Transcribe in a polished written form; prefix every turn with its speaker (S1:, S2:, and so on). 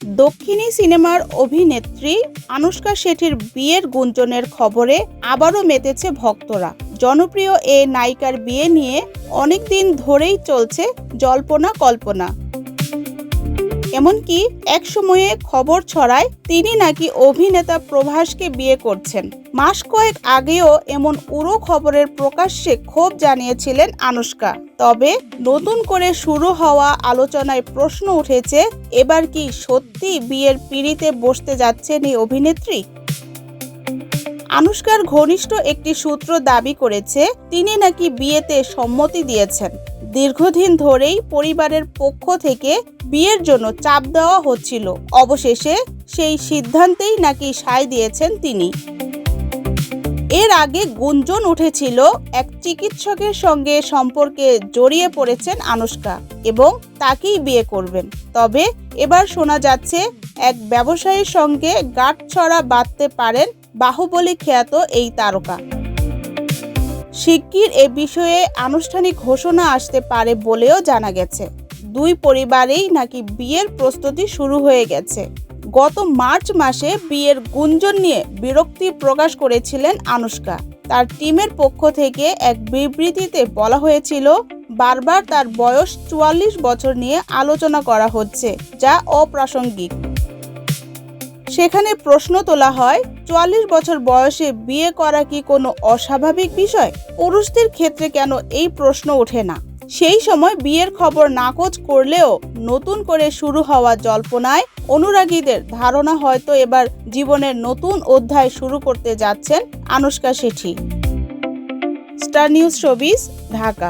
S1: দক্ষিণী সিনেমার অভিনেত্রী আনুশকা শেঠির বিয়ের গুঞ্জনের খবরে আবারও মেতেছে ভক্তরা। জনপ্রিয় এ নায়িকার বিয়ে নিয়ে অনেকদিন ধরেই চলছে জল্পনা কল্পনা। এমনকি এক সময়ে খবর ছড়ায় তিনি নাকি অভিনেতা প্রভাসকে বিয়ে করছেন। মাস কয়েক আগেও এমন উড়ো খবরের প্রকাশ্যে ক্ষোভ জানিয়েছিলেন আনুশকা। তবে নতুন করে শুরু হওয়া আলোচনায় প্রশ্ন উঠেছে, এবার কি সত্যি বিয়ের পিঁড়িতে বসতে যাচ্ছেন এই অভিনেত্রী? আনুশকার ঘনিষ্ঠ একটি সূত্র দাবি করেছে তিনি নাকি বিয়েতে সম্মতি দিয়েছেন। দীর্ঘদিন ধরেই পরিবারের পক্ষ থেকে বিয়ের জন্য চাপ দেওয়া হচ্ছিল। অবশেষে সেই সিদ্ধান্তেই নাকি সায় দিয়েছেন তিনি। এর আগে গুঞ্জন উঠেছিল এক চিকিৎসকের সঙ্গে সম্পর্কে জড়িয়ে পড়েছেন আনুশকা এবং তাকেই বিয়ে করবেন। তবে এবার শোনা যাচ্ছে এক ব্যবসায়ীর সঙ্গে গাঁটছড়া বাঁধতে পারেন বাহুবলী খ্যাত এই তারকা। শিগগির এ বিষয়ে আনুষ্ঠানিক ঘোষণা আসতে পারে বলেও জানা গেছে। দুই পরিবারেই নাকি বিয়ের প্রস্তুতি শুরু হয়ে গেছে। গত মার্চ মাসে বিয়ের গুঞ্জন নিয়ে বিরক্তি প্রকাশ করেছিলেন আনুশকা। তার টিমের পক্ষ থেকে এক বিবৃতিতে বলা হয়েছিল, বারবার তার বয়স ৪৪ বছর নিয়ে আলোচনা করা হচ্ছে, যা অপ্রাসঙ্গিক। সেখানে প্রশ্ন তোলা হয়, ৪৪ বছর বয়সে বিয়ে করা কি কোনো অস্বাভাবিক বিষয়? পুরুষদের ক্ষেত্রে কেন এই প্রশ্ন ওঠে না? সেই সময় বিয়ের খবর নাকচ করলেও নতুন করে শুরু হওয়া জল্পনায় অনুরাগীদের ধারণা হয়তো এবার জীবনের নতুন অধ্যায় শুরু করতে যাচ্ছেন Anushka Shetty. Star news showbiz, Dhaka.